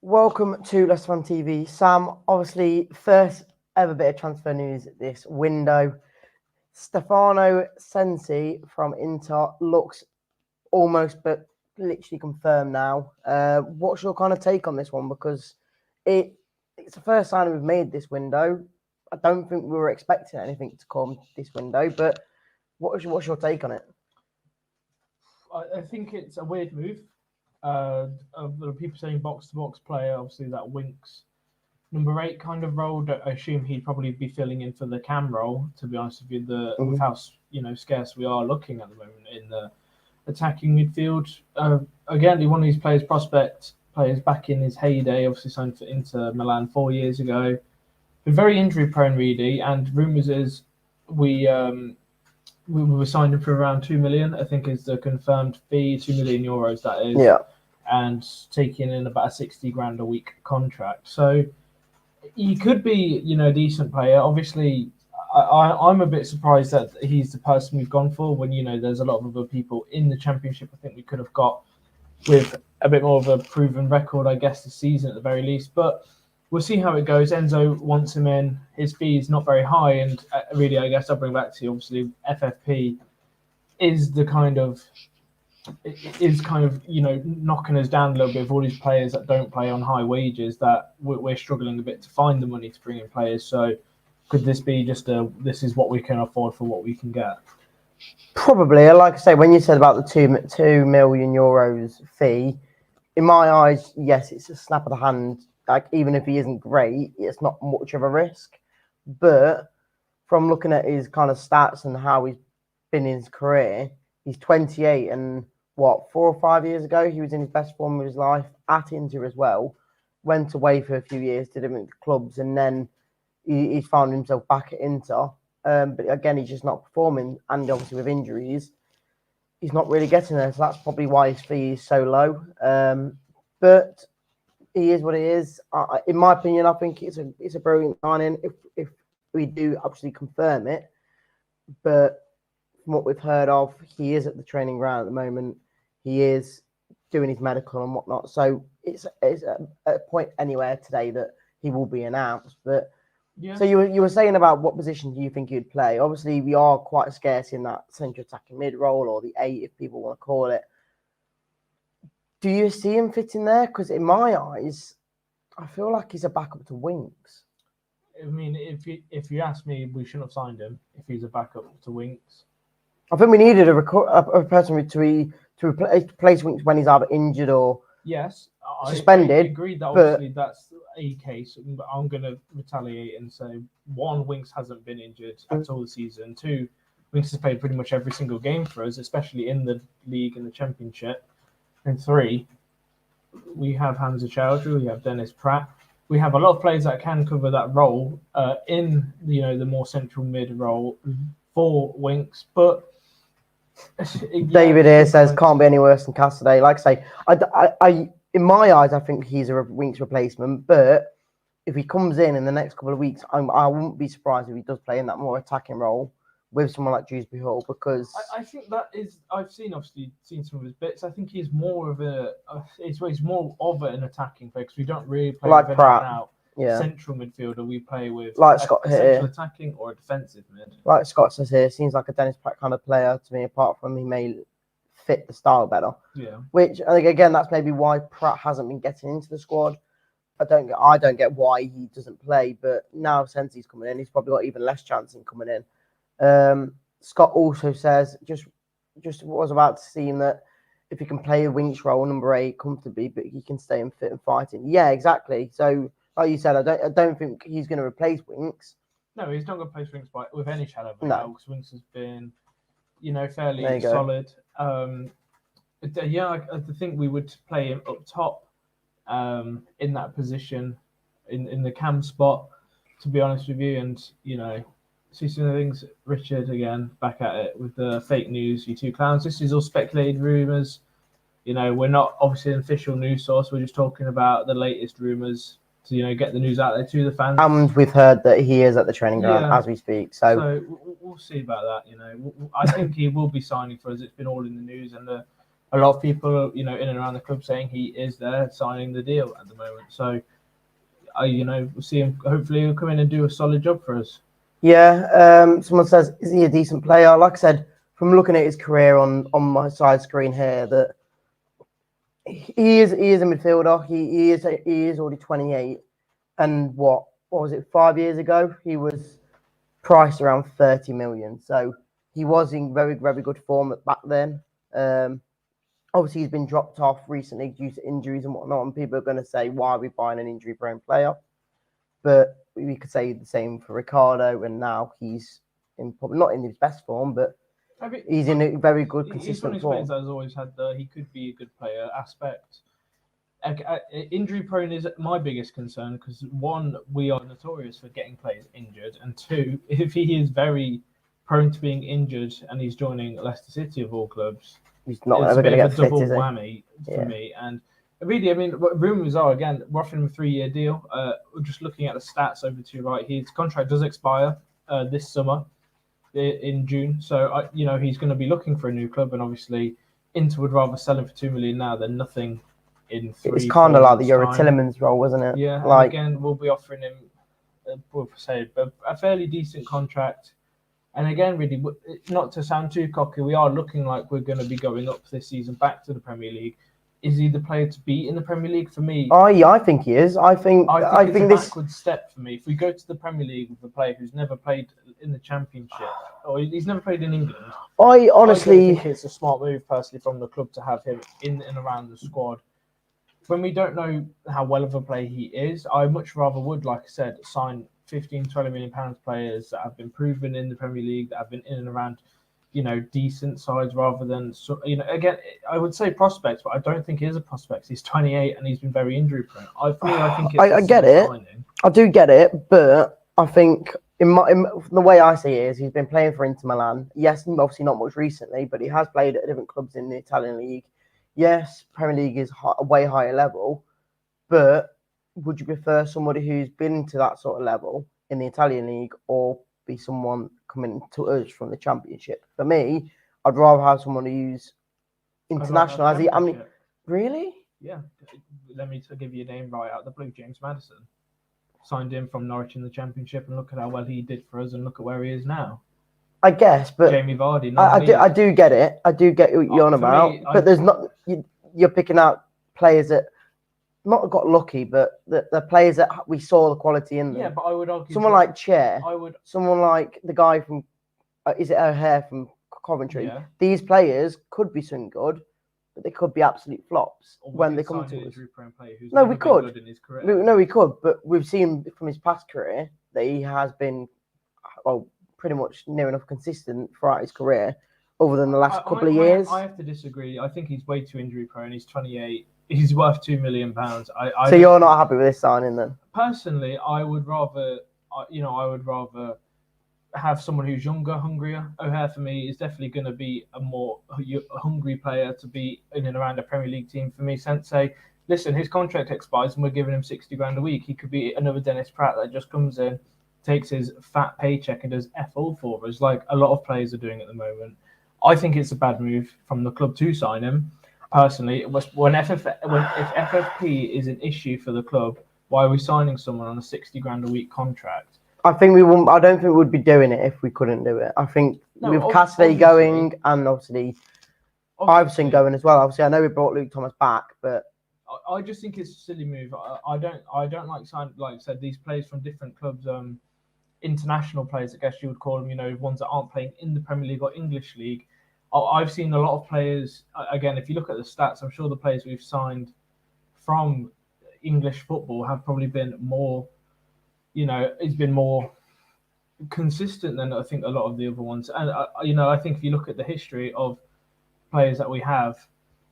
Welcome to Leicester Fan TV. Sam, obviously, first ever bit of transfer news this window. Stefano Sensi from Inter looks almost but literally confirmed now. What's your kind of take on this one? Because it's the first sign we've made this window. I don't think we were expecting anything to come this window, but what's your take on it? I think it's a weird move. There are people saying box-to-box player, obviously that Winks number 8 kind of role. I assume he'd probably be filling in for the Cam role, to be honest with you, with how scarce we are looking at the moment in the attacking midfield. Again, one of these players back in his heyday, obviously signed for Inter Milan 4 years ago. Been very injury prone, really, and rumours is we were signed him for around 2 million, I think is the confirmed fee, €2 million, that is. Yeah. And taking in about a 60 grand a week contract. So he could be, a decent player. Obviously, I'm a bit surprised that he's the person we've gone for when, there's a lot of other people in the Championship I think we could have got with a bit more of a proven record, I guess, this season at the very least. But we'll see how it goes. Enzo wants him in. His fee is not very high. And really, I guess I'll bring back to you, obviously, FFP is knocking us down a little bit with all these players that don't play on high wages, that we're struggling a bit to find the money to bring in players. So could this be just this is what we can afford for what we can get? Probably. Like I say, when you said about the €2 million fee, in my eyes, yes, it's a snap of the hand. Like, even if he isn't great, it's not much of a risk. But from looking at his kind of stats and how he's been in his career, he's 28 and 4 or 5 years ago, he was in his best form of his life at Inter as well. Went away for a few years, did different clubs, and then he found himself back at Inter. But again, he's just not performing, and obviously with injuries, he's not really getting there. So that's probably why his fee is so low. But he is what he is. In my opinion, I think it's a brilliant signing if we do actually confirm it. But from what we've heard of, he is at the training ground at the moment. He is doing his medical and whatnot. So it's a point anywhere today that he will be announced. But yeah. So you were saying about what position do you think he'd play? Obviously, we are quite scarce in that central attacking mid role, or the 8, if people want to call it. Do you see him fitting there? Because in my eyes, I feel like he's a backup to Winks. I mean, if you ask me, we shouldn't have signed him if he's a backup to Winks. I think we needed a person to replace Winks when he's either injured or suspended. I agree that obviously that's a case. But I'm going to retaliate and say, 1, Winks hasn't been injured at all this season. 2, Winks has played pretty much every single game for us, especially in the league and the Championship. And 3, we have Hamza Chowdhury, we have Dennis Pratt. We have a lot of players that can cover that role in the more central mid role for Winks. But David here says can't be any worse than Cassidy. Like I say, I in my eyes, I think he's a Winks replacement. But if he comes in the next couple of weeks, I wouldn't be surprised if he does play in that more attacking role with someone like Dewsbury Hall, because I think that is, I've seen some of his bits. I think he's more of he's more of an attacking player, because we don't really play like with Pratt. Out. Yeah. Central midfielder, we play with like Scott a here, central attacking or a defensive mid. Like Scott says here, seems like a Dennis Pratt kind of player to me. Apart from he may fit the style better. Yeah. Which I think again, that's maybe why Pratt hasn't been getting into the squad. I don't get why he doesn't play, but now since he's coming in, he's probably got even less chance in coming in. Scott also says just was about to see him that if he can play a Winks role, number 8, comfortably, but he can stay in fit and fighting. Yeah, exactly. So, like you said, I don't think he's going to replace Winks. No, he's not going to replace Winks with any shadow of a doubt. No, because Winks has been, fairly solid. I think we would play him up top, in that position, in the cam spot, to be honest with you, and see some things. Richard again back at it with the fake news. You two clowns. This is all speculated rumours. We're not obviously an official news source. We're just talking about the latest rumours to get the news out there to the fans. And we've heard that he is at the training ground as we speak. So we'll see about that. I think he will be signing for us. It's been all in the news, and the a lot of people, in and around the club saying he is there signing the deal at the moment. So, we'll see him. Hopefully, he'll come in and do a solid job for us. Yeah. Someone says, is he a decent player? Like I said, from looking at his career on my side screen here, that he is a midfielder. He is already 28, and what was it? 5 years ago, he was priced around 30 million. So he was in very, very good form back then. Obviously, he's been dropped off recently due to injuries and whatnot, and people are going to say, why are we buying an injury-prone player? But we could say the same for Ricardo, and now he's probably not in his best form, but he's in a very good, consistent form. He's always had he could be a good player aspect. Injury-prone is my biggest concern because, one, we are notorious for getting players injured, and two, if he is very prone to being injured and he's joining Leicester City of all clubs, he's not ever going to get fit, double is he? whammy for me. And really, I mean, rumours are, again, we're offering him a 3-year deal. Just looking at the stats over to your right, his contract does expire this summer in June. So, he's going to be looking for a new club, and obviously Inter would rather sell him for 2 million now than nothing in 3 It's kind of like the Euro time. Tillemans role, wasn't it? Yeah, like, and again, we'll be offering him, we'll say, a fairly decent contract. And again, really, not to sound too cocky, we are looking like we're going to be going up this season back to the Premier League. Is he the player to beat in the Premier League? For me, I think he is. I think it's this a backward step for me. If we go to the Premier League with a player who's never played in the Championship, or he's never played in England, I honestly think it's a smart move personally from the club to have him in and around the squad. When we don't know how well of a player he is, I much rather would, like I said, sign 15-20 million pounds players that have been proven in the Premier League, that have been in and around, decent sides, rather than, again, I would say prospects, but I don't think he is a prospect. He's 28 and he's been very injury prone. I think it's I get it. signing. I do get it, but I think in the way I see it is he's been playing for Inter Milan. Yes, obviously not much recently, but he has played at different clubs in the Italian league. Yes, Premier League is a way higher level, but would you prefer somebody who's been to that sort of level in the Italian league, or be someone coming to us from the Championship? For me, I'd rather have someone who's international. Really? Yeah. Let me give you a name right out the blue. James Maddison signed him from Norwich in the Championship, and look at how well he did for us, and look at where he is now. I guess, but Jamie Vardy. I do get it. I do get what you're on about. But there's not you're picking out players that not got lucky, but the players that we saw the quality in them. Yeah, but I would argue someone like Chair. I would. Someone like the guy from is it O'Hare from Coventry? Yeah. These players could be some good, but they could be absolute flops when they come to us. No, we could. We could, but we've seen from his past career that he has been pretty much near enough consistent throughout his career, other than the last couple of years. I have to disagree. I think he's way too injury prone. He's 28. He's worth £2 million. So you're not happy with this signing then? Personally, I would rather, have someone who's younger, hungrier. O'Hare for me is definitely going to be a more hungry player to be in and around a Premier League team. For me, Sensei, listen, his contract expires and we're giving him 60 grand a week. He could be another Dennis Pratt that just comes in, takes his fat paycheck and does F all for us, like a lot of players are doing at the moment. I think it's a bad move from the club to sign him. Personally, if FFP is an issue for the club, why are we signing someone on a 60 grand a week contract? I think we won't. I don't think we'd be doing it if we couldn't do it. I think with Cassidy going and obviously Iverson going as well. Obviously, I know we brought Luke Thomas back, but I just think it's a silly move. I don't like signing, like I said, these players from different clubs, international players, I guess you would call them. Ones that aren't playing in the Premier League or English League. I've seen a lot of players. Again, if you look at the stats, I'm sure the players we've signed from English football have probably been more. It's been more consistent than I think a lot of the other ones. And I think if you look at the history of players that we have,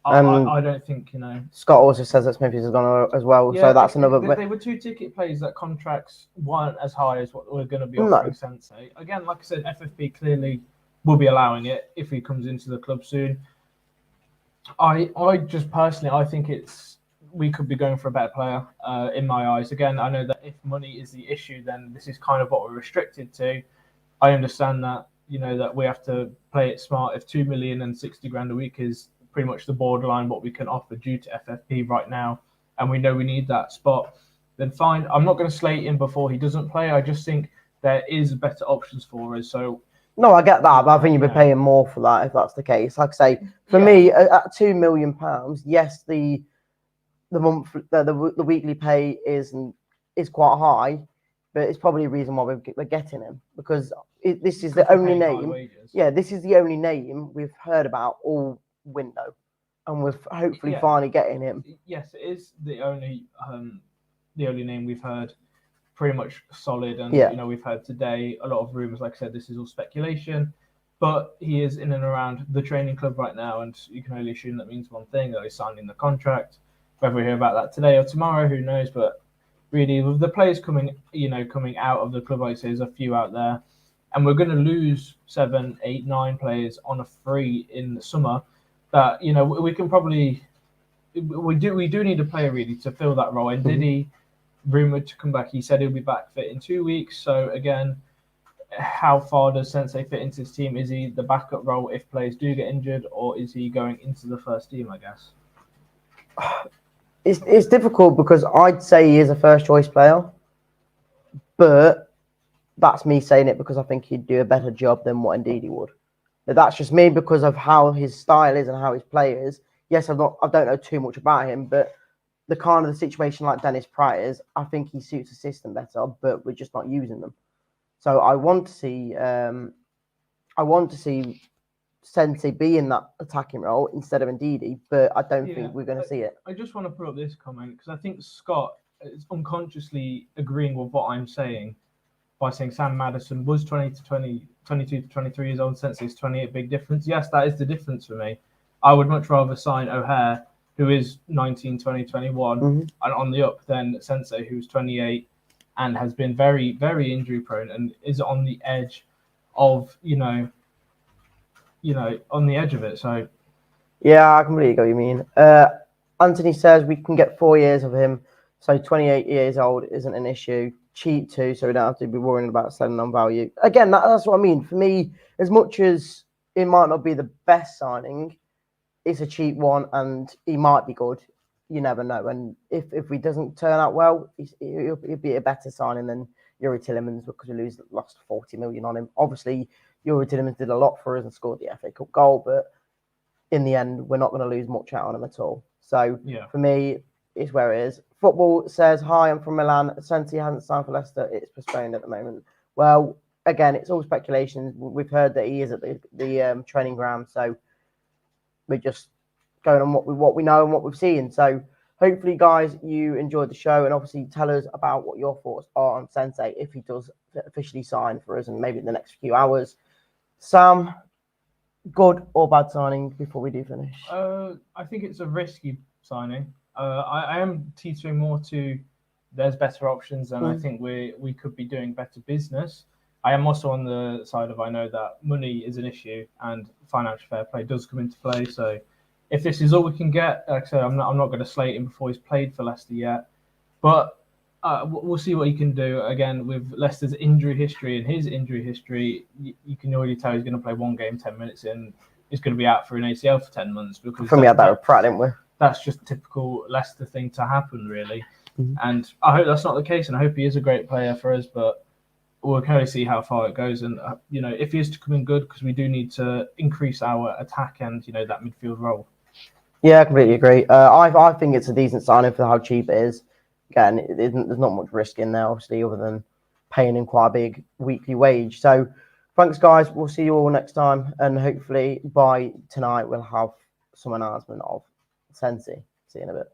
I don't think Scott also says that Smith has gone as well. Yeah, so that's another. They were 2-ticket players that contracts weren't as high as what we're going to be offering Sensei. Again, like I said, FFP clearly will be allowing it if he comes into the club soon. I just personally, I think we could be going for a better player in my eyes. Again, I know that if money is the issue, then this is kind of what we're restricted to. I understand that, that we have to play it smart. If 2 million and 60 grand a week is pretty much the borderline what we can offer due to FFP right now, and we know we need that spot, then fine. I'm not going to slate him before he doesn't play. I just think there is better options for us. So no, I get that, but I think you'd be paying more for that if that's the case. Like I say, for me, at £2 million, yes, the weekly pay is quite high, but it's probably a reason why we're getting him, because this is the only name. Yeah, this is the only name we've heard about all window, and we're hopefully finally getting him. Yes, it is the only name we've heard pretty much solid, and we've heard today a lot of rumors. Like I said, this is all speculation, but he is in and around the training club right now, and you can only assume that means one thing: that he's signing the contract. Whether we hear about that today or tomorrow, who knows? But really, with the players coming out of the club, like I say, there's a few out there, and we're going to lose 7, 8, 9 players on a free in the summer. That we can probably we do need a player really to fill that role. And Diddy, rumored to come back, he said he'll be back fit in 2 weeks. So again, how far does Sensei fit into his team? Is he the backup role if players do get injured, or is he going into the first team? I guess it's difficult, because I'd say he is a first choice player, but that's me saying it because I think he'd do a better job than what Ndidi would. But that's just me because of how his style is and how his play is. Yes, I don't know too much about him, but the kind of the situation like Dennis Prater's, I think he suits the system better, but we're just not using them. So I want to see Sensi be in that attacking role instead of Ndidi, but I don't think we're going to see it. I just want to put up this comment because I think Scott is unconsciously agreeing with what I'm saying by saying Sam Maddison was 22 to 23 years old. Sensi is 28, big difference. Yes, that is the difference for me. I would much rather sign O'Hare, who is 19, 20, 21, and on the up, than Sensei, who's 28 and has been very, very injury prone and is on the edge of, on the edge of it. So, yeah, I completely get what you mean. Anthony says we can get 4 years of him, so 28 years old isn't an issue. Cheap too, so we don't have to be worrying about selling on value. Again, that's what I mean. For me, as much as it might not be the best signing, it's a cheap one, and he might be good. You never know. And if he doesn't turn out well, he'll be a better signing than Yuri Tillemans, because we lost 40 million on him. Obviously, Yuri Tillemans did a lot for us and scored the FA Cup goal, but in the end, we're not going to lose much out on him at all. So for me, it's where it is. Football says, hi, I'm from Milan. Sensi hasn't signed for Leicester. It's postponed at the moment. Well, again, it's all speculation. We've heard that he is at the training ground, so we're just going on what we know and what we've seen. So hopefully, guys, you enjoyed the show, and obviously tell us about what your thoughts are on Sensei if he does officially sign for us, and maybe in the next few hours. Sam, good or bad signing before we do finish? I think it's a risky signing. I am teetering more to there's better options, and I think we could be doing better business. I am also on the side of I know that money is an issue and financial fair play does come into play. So if this is all we can get, like I said, I'm not going to slate him before he's played for Leicester yet. But we'll see what he can do. Again, with Leicester's injury history and his injury history, you can already tell he's going to play one game 10 minutes in. He's going to be out for an ACL for 10 months. Because we had that with Pratt, didn't we? That's just a typical Leicester thing to happen, really. And I hope that's not the case, and I hope he is a great player for us, but we'll kind of see how far it goes. And, if he is to come in good, because we do need to increase our attack and, that midfield role. Yeah, I completely agree. I think it's a decent signing for how cheap it is. Again, there's not much risk in there, obviously, other than paying him quite a big weekly wage. So thanks, guys. We'll see you all next time. And hopefully by tonight, we'll have some announcement of Sensi. See you in a bit.